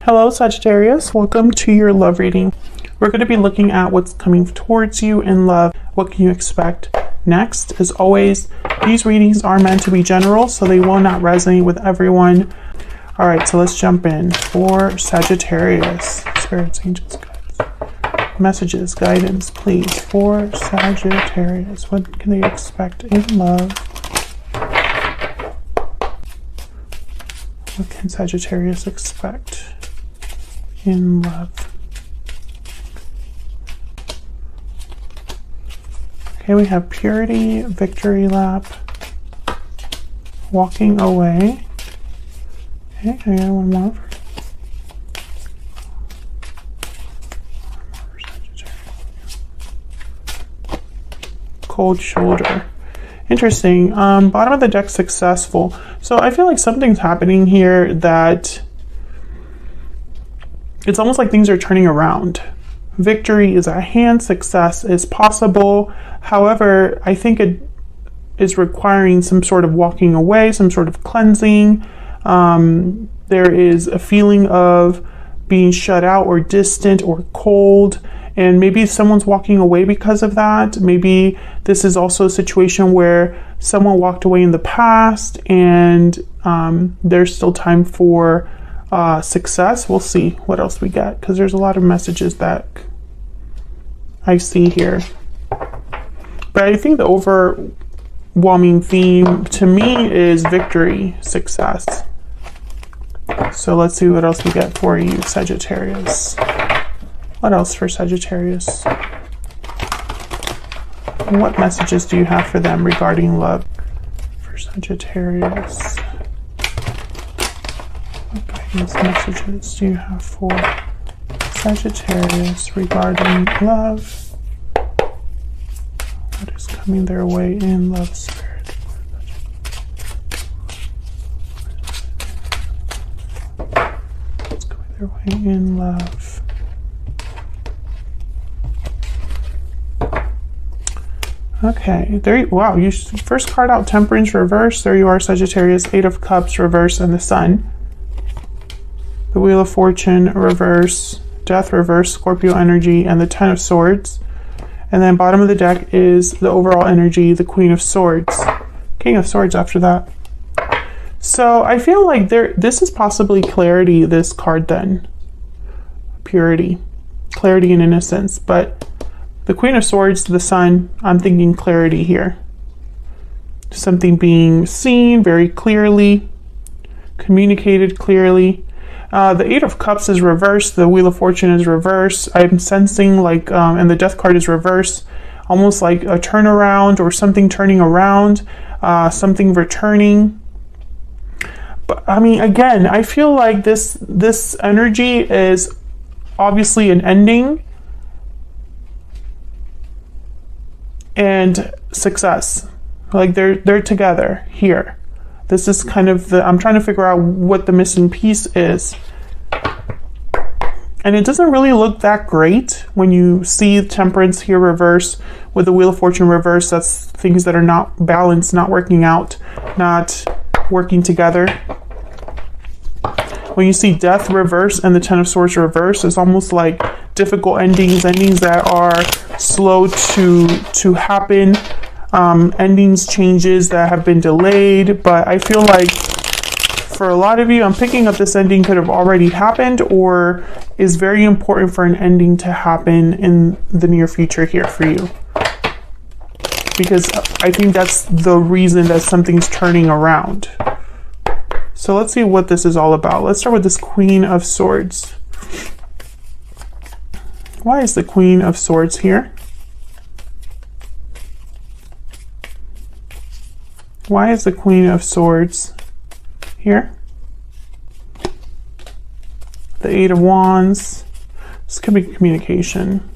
Hello Sagittarius, welcome to your love reading. We're going to be looking at what's coming towards you in love. What can you expect next? As always, these readings are meant to be general, so they will not resonate with everyone. All right, so let's jump in. For Sagittarius, spirits, angels, guides, messages, guidance, please. For Sagittarius, what can they expect in love? What can Sagittarius expect in love? Okay, we have purity, victory lap, walking away. Okay, I got one more. Cold shoulder. Interesting. Bottom of the deck, successful. So I feel like something's happening here that it's almost like things are turning around. Victory is at hand, success is possible. However, I think it is requiring some sort of walking away, some sort of cleansing. There is a feeling of being shut out or distant or cold, and maybe someone's walking away because of that. Maybe this is also a situation where someone walked away in the past and there's still time for success. We'll see what else we get, because there's a lot of messages that I see here. But I think the overwhelming theme to me is victory, success. So let's see what else we get for you, Sagittarius. What else for Sagittarius? What messages do you have for them regarding love? For Sagittarius. What guidance messages do you have for Sagittarius regarding love? What is coming their way in love, spirit? What's coming their way in love? Okay, there you, wow, you first card out, Temperance reverse. There you are, Sagittarius, Eight of Cups reverse, and the Sun. The Wheel of Fortune reverse, Death reverse, Scorpio energy, and the Ten of Swords. And then bottom of the deck is the overall energy, the Queen of Swords, King of Swords after that. So I feel like this is possibly clarity, this card then. Purity, clarity and innocence, but the Queen of Swords, the Sun, I'm thinking clarity here. Something being seen very clearly, communicated clearly. The Eight of Cups is reversed. The Wheel of Fortune is reversed. I'm sensing like, and the Death card is reversed, almost like a turnaround or something turning around, something returning. But I mean, again, I feel like this energy is obviously an ending and success. Like they're together here. This is kind of I'm trying to figure out what the missing piece is. And it doesn't really look that great when you see Temperance here reverse with the Wheel of Fortune reverse. That's things that are not balanced, not working out, not working together. When you see Death reverse and the Ten of Swords reverse, it's almost like difficult endings that are slow to happen. Endings, changes that have been delayed, but I feel like for a lot of you, I'm picking up this ending could have already happened or is very important for an ending to happen in the near future here for you. Because I think that's the reason that something's turning around. So let's see what this is all about. Let's start with this Queen of Swords. Why is the Queen of Swords here? Why is the Queen of Swords here? The Eight of Wands. This could be communication.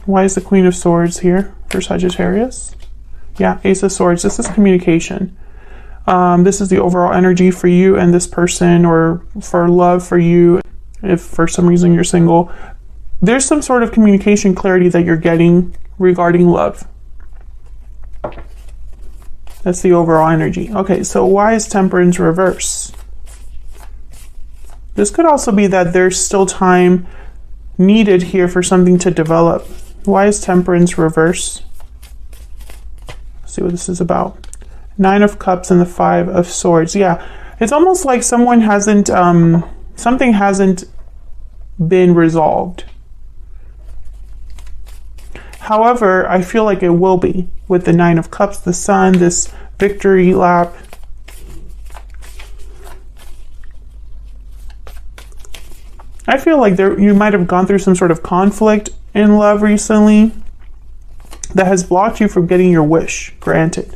Why is the Queen of Swords here for Sagittarius? Yeah, Ace of Swords. This is communication. This is the overall energy for you and this person, or for love for you. If for some reason you're single, there's some sort of communication clarity that you're getting regarding love. That's the overall energy. Okay, so why is Temperance reverse? This could also be that there's still time needed here for something to develop. Why is Temperance reverse? Let's see what this is about. 9 of Cups and the 5 of Swords. Yeah, it's almost like someone hasn't, something hasn't been resolved. However, I feel like it will be with the 9 of Cups, the Sun, this victory lap. I feel like you might have gone through some sort of conflict in love recently that has blocked you from getting your wish granted.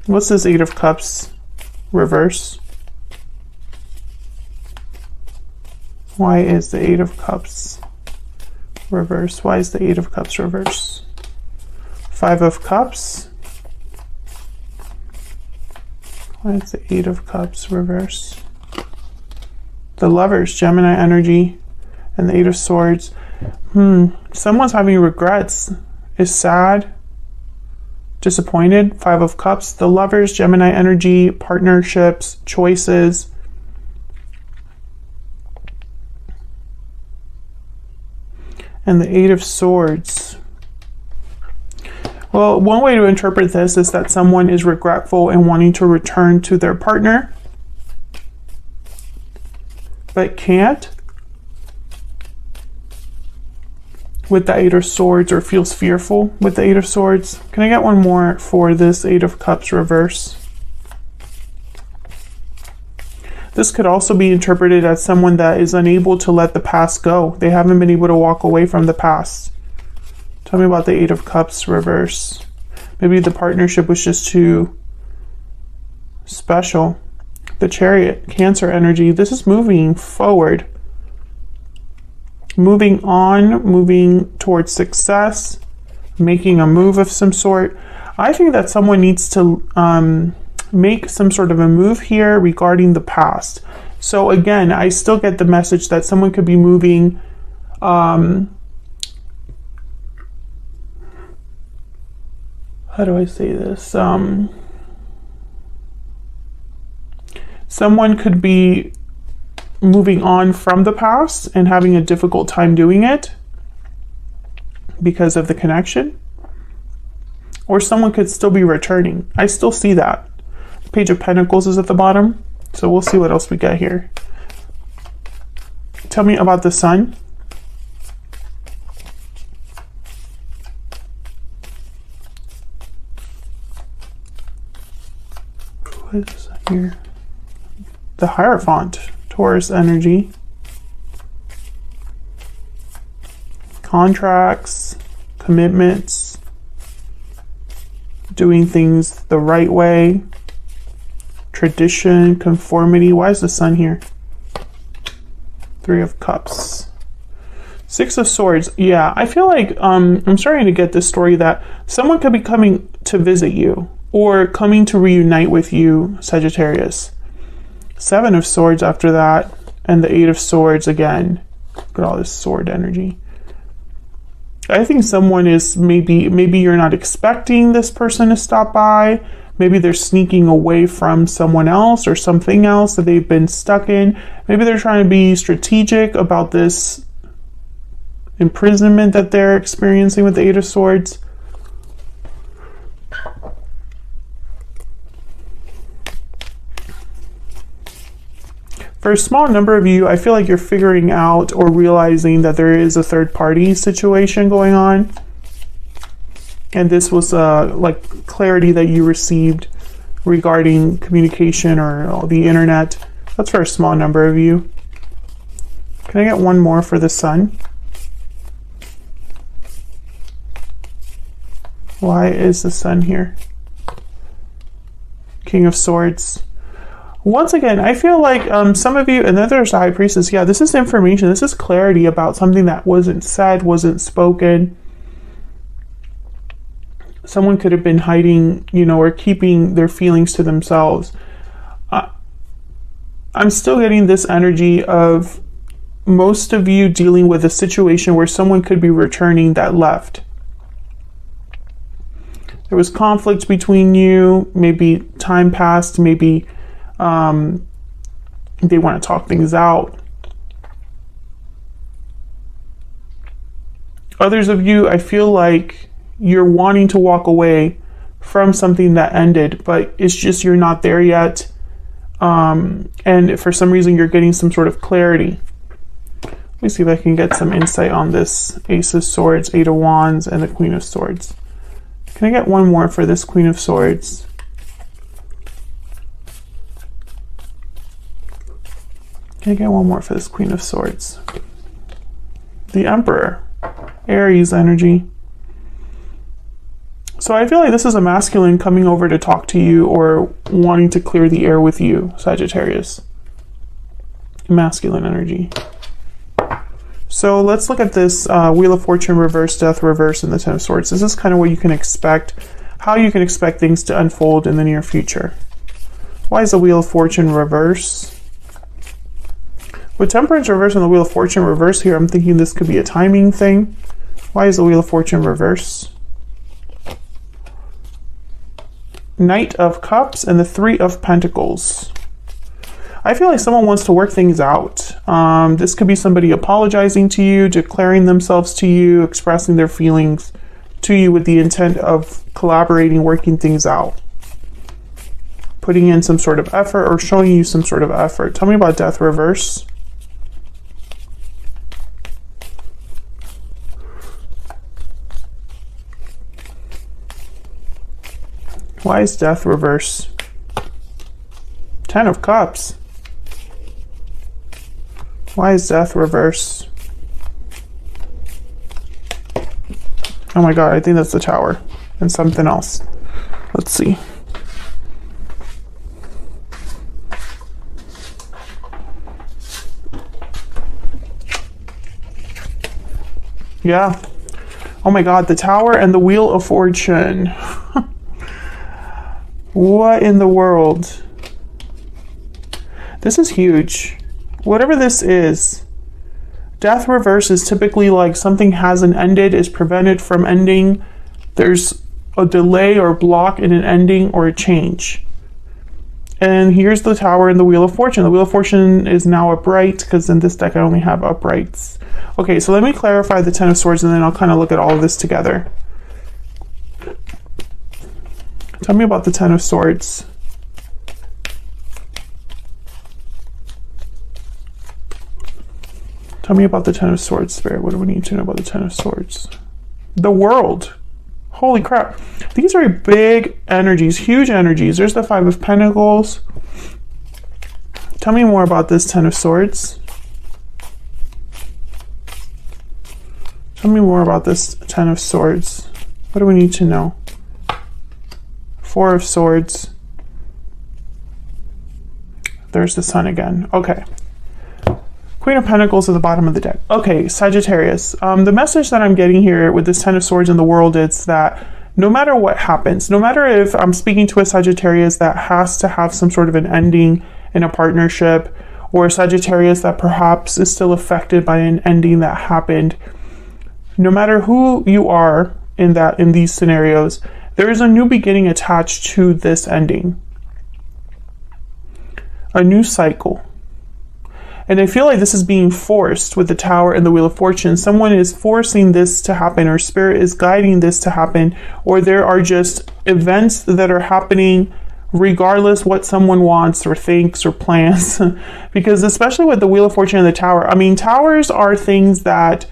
What's this 8 of Cups reverse? Why is the 8 of Cups reverse? Why is the 8 of Cups reverse? 5 of Cups. Why is the 8 of Cups reverse? The Lovers, Gemini energy, and the 8 of Swords. Someone's having regrets, is sad, disappointed. 5 of Cups, the Lovers, Gemini energy, partnerships, choices. And the 8 of Swords. Well, one way to interpret this is that someone is regretful and wanting to return to their partner, but can't with the 8 of Swords, or feels fearful with the 8 of Swords. Can I get one more for this 8 of Cups reverse? This could also be interpreted as someone that is unable to let the past go. They haven't been able to walk away from the past. Tell me about the 8 of Cups reverse. Maybe the partnership was just too special. The Chariot, Cancer energy. This is moving forward. Moving on, moving towards success, making a move of some sort. I think that someone needs to make some sort of a move here regarding the past. So again, I still get the message that someone could be moving how do I say this? Someone could be moving on from the past and having a difficult time doing it because of the connection. Or someone could still be returning. I still see that. The Page of Pentacles is at the bottom. So we'll see what else we get here. Tell me about the Sun. What is that here? The Hierophant, Taurus energy. Contracts, commitments, doing things the right way, tradition, conformity. Why is the Sun here? 3 of Cups. 6 of Swords. Yeah, I feel like I'm starting to get this story that someone could be coming to visit you or coming to reunite with you, Sagittarius. 7 of Swords after that, and the 8 of Swords again. Look at all this sword energy. I think someone is maybe you're not expecting this person to stop by. Maybe they're sneaking away from someone else or something else that they've been stuck in. Maybe they're trying to be strategic about this imprisonment that they're experiencing with the 8 of Swords. For a small number of you, I feel like you're figuring out or realizing that there is a third party situation going on. And this was like clarity that you received regarding communication or the internet. That's for a small number of you. Can I get one more for the Sun? Why is the Sun here? King of Swords. Once again, I feel like some of you, and then there's the High Priestess. Yeah, this is information. This is clarity about something that wasn't said, wasn't spoken. Someone could have been hiding, or keeping their feelings to themselves. I'm still getting this energy of most of you dealing with a situation where someone could be returning that left. There was conflict between you, maybe time passed, maybe They want to talk things out. Others of you, I feel like you're wanting to walk away from something that ended, but it's just you're not there yet. And for some reason, you're getting some sort of clarity. Let me see if I can get some insight on this Ace of Swords, Eight of Wands, and the Queen of Swords. Can I get one more for this Queen of Swords? Can I get one more for this Queen of Swords? The Emperor, Aries energy. So I feel like this is a masculine coming over to talk to you or wanting to clear the air with you, Sagittarius. Masculine energy. So let's look at this Wheel of Fortune reverse, Death reverse, and the Ten of Swords. This is kind of what you can expect, how you can expect things to unfold in the near future. Why is the Wheel of Fortune reverse? With Temperance reverse and the Wheel of Fortune reverse here, I'm thinking this could be a timing thing. Why is the Wheel of Fortune reverse? Knight of Cups and the Three of Pentacles. I feel like someone wants to work things out. This could be somebody apologizing to you, declaring themselves to you, expressing their feelings to you with the intent of collaborating, working things out. Putting in some sort of effort or showing you some sort of effort. Tell me about Death reverse. Why is Death reverse? Ten of Cups. Why is Death reverse? Oh my God, I think that's the Tower and something else. Let's see. Yeah. Oh my God, the Tower and the Wheel of Fortune. What in the world? This is huge. Whatever this is, Death reverse is typically like something hasn't ended, is prevented from ending. There's a delay or block in an ending or a change. And here's the Tower and the Wheel of Fortune. The Wheel of Fortune is now upright because in this deck I only have uprights. Okay, so let me clarify the Ten of Swords and then I'll kind of look at all of this together. Tell me about the Ten of Swords. Tell me about the Ten of Swords, Spirit. What do we need to know about the Ten of Swords? The World. Holy crap. These are big energies, huge energies. There's the Five of Pentacles. Tell me more about this Ten of Swords. Tell me more about this Ten of Swords. What do we need to know? Four of Swords. There's the Sun again. Okay. Queen of Pentacles at the bottom of the deck. Okay, Sagittarius. The message that I'm getting here with this Ten of Swords in the world is that no matter what happens, no matter if I'm speaking to a Sagittarius that has to have some sort of an ending in a partnership, or a Sagittarius that perhaps is still affected by an ending that happened, no matter who you are in these scenarios, there is a new beginning attached to this ending. A new cycle. And I feel like this is being forced with the Tower and the Wheel of Fortune. Someone is forcing this to happen, or Spirit is guiding this to happen, or there are just events that are happening regardless what someone wants or thinks or plans. Because especially with the Wheel of Fortune and the Tower, I mean, towers are things that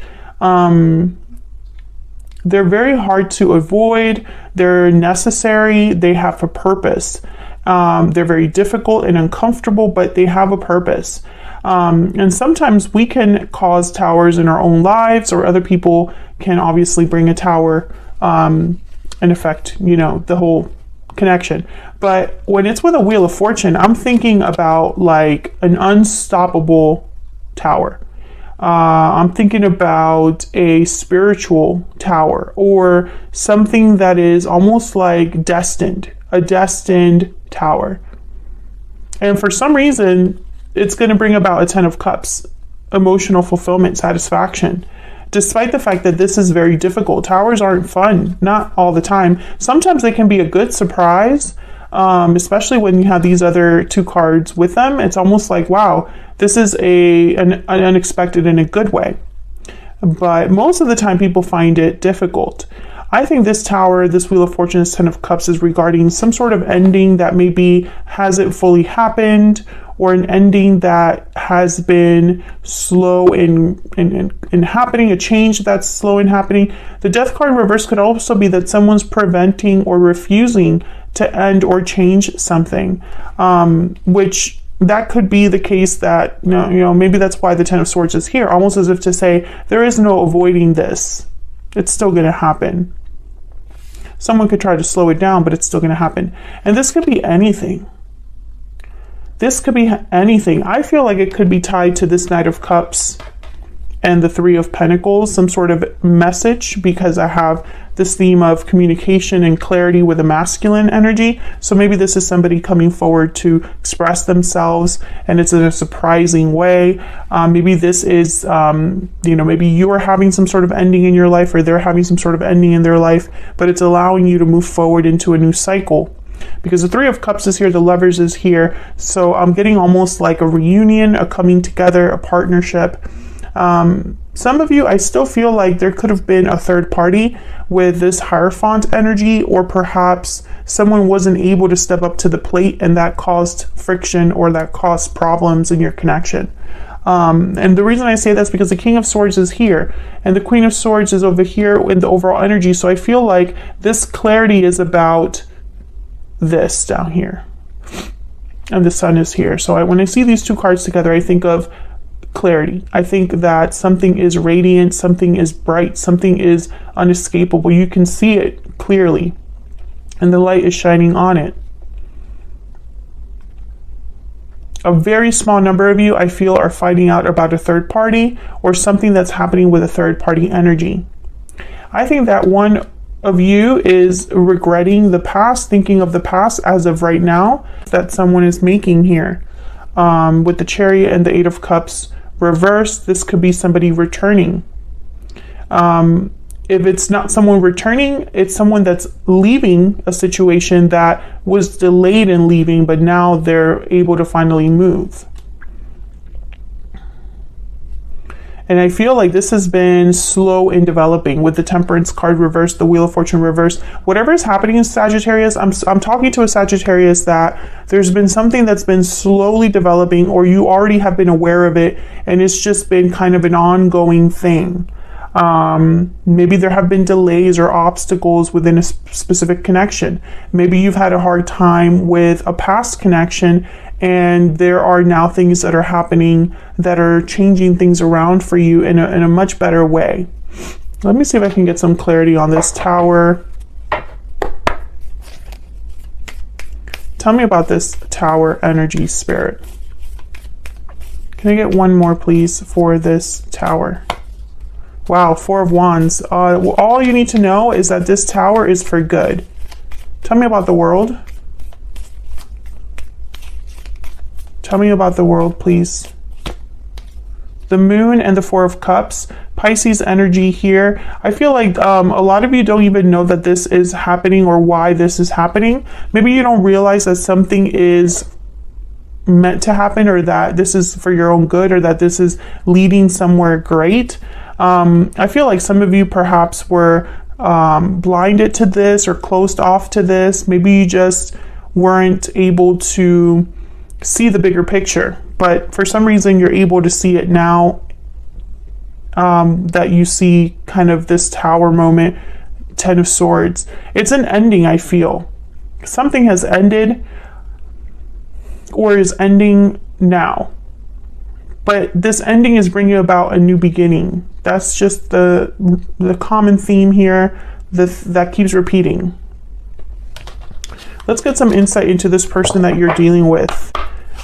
they're very hard to avoid. They're necessary. They have a purpose. They're very difficult and uncomfortable, but they have a purpose. And sometimes we can cause towers in our own lives, or other people can obviously bring a tower and affect, you know, the whole connection. But when it's with a Wheel of Fortune, I'm thinking about like an unstoppable tower. I'm thinking about a spiritual tower, or something that is almost like destined, a destined tower. And for some reason, it's going to bring about a Ten of Cups, emotional fulfillment, satisfaction. Despite the fact that this is very difficult, towers aren't fun, not all the time. Sometimes they can be a good surprise, especially when you have these other two cards with them. It's almost like, wow, this is an unexpected in a good way. But most of the time people find it difficult. I think this Tower, this Wheel of Fortune, this Ten of Cups is regarding some sort of ending that maybe hasn't fully happened, or an ending that has been slow in happening, a change that's slow in happening. The Death card in reverse could also be that someone's preventing or refusing to end or change something, which that could be the case that, you know, maybe that's why the Ten of Swords is here, almost as if to say, there is no avoiding this. It's still going to happen. Someone could try to slow it down, but it's still going to happen. And this could be anything. This could be anything. I feel like it could be tied to this Knight of Cups and the Three of Pentacles, some sort of message, because I have this theme of communication and clarity with a masculine energy. So maybe this is somebody coming forward to express themselves, and it's in a surprising way. Maybe this is, you know, maybe you're having some sort of ending in your life, or they're having some sort of ending in their life, but it's allowing you to move forward into a new cycle. Because the Three of Cups is here, the Lovers is here. So I'm getting almost like a reunion, a coming together, a partnership. Some of you, I still feel like there could have been a third party with this Hierophant energy, or perhaps someone wasn't able to step up to the plate and that caused friction, or that caused problems in your connection. And the reason I say that's because the King of Swords is here and the Queen of Swords is over here in the overall energy. So I feel like this clarity is about this down here, and the Sun is here. So when I see these two cards together, I think of clarity. I think that something is radiant, something is bright, something is unescapable. You can see it clearly, and the light is shining on it. A very small number of you, I feel, are finding out about a third party or something that's happening with a third party energy. I think that one of you is regretting the past, thinking of the past as of right now, that someone is making here. With the Chariot and the Eight of Cups reversed, this could be somebody returning. If it's not someone returning, it's someone that's leaving a situation that was delayed in leaving, but now they're able to finally move. And I feel like this has been slow in developing with the Temperance card reversed, the Wheel of Fortune reversed. Whatever is happening in Sagittarius, I'm talking to a Sagittarius that there's been something that's been slowly developing, or you already have been aware of it, and it's just been kind of an ongoing thing. Maybe there have been delays or obstacles within a specific connection. Maybe you've had a hard time with a past connection, and there are now things that are happening that are changing things around for you in a much better way. Let me see if I can get some clarity on this Tower. Tell me about this Tower energy, Spirit. Can I get one more, please, for this Tower? Wow, Four of Wands. All you need to know is that this Tower is for good. Tell me about the World. Tell me about the World, please. The Moon and the Four of Cups. Pisces energy here. I feel like a lot of you don't even know that this is happening or why this is happening. Maybe you don't realize that something is meant to happen, or that this is for your own good, or that this is leading somewhere great. I feel like some of you perhaps were blinded to this or closed off to this. Maybe you just weren't able to see the bigger picture, but for some reason you're able to see it now, that you see kind of this Tower moment, Ten of Swords. It's an ending, I feel. Something has ended or is ending now. But this ending is bringing about a new beginning. That's just the common theme here that keeps repeating. Let's get some insight into this person that you're dealing with.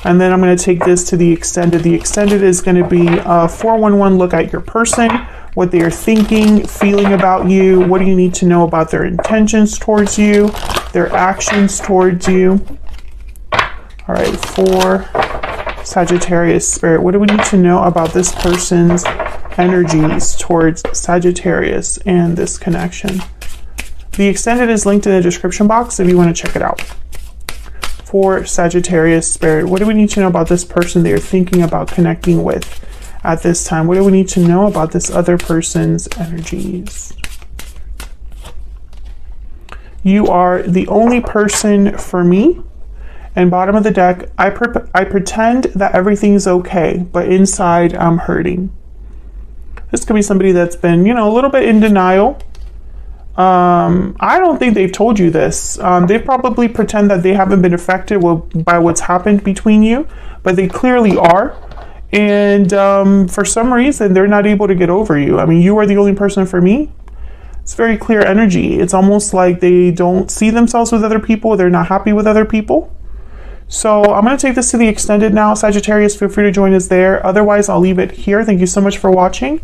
And then I'm going to take this to the extended. The extended is going to be a 411 look at your person, what they are thinking, feeling about you. What do you need to know about their intentions towards you, their actions towards you? All right, for Sagittarius Spirit, what do we need to know about this person's energies towards Sagittarius and this connection? The extended is linked in the description box if you want to check it out. for Sagittarius Spirit? What do we need to know about this person that you're thinking about connecting with at this time? What do we need to know about this other person's energies? You are the only person for me. And bottom of the deck, I pretend that everything's okay, but inside I'm hurting. This could be somebody that's been, you know, a little bit in denial. I don't think they've told you this. They probably pretend that they haven't been affected by what's happened between you, but they clearly are. And for some reason, they're not able to get over you. I mean, you are the only person for me. It's very clear energy. It's almost like they don't see themselves with other people. They're not happy with other people. So I'm going to take this to the extended now. Sagittarius, feel free to join us there. Otherwise, I'll leave it here. Thank you so much for watching.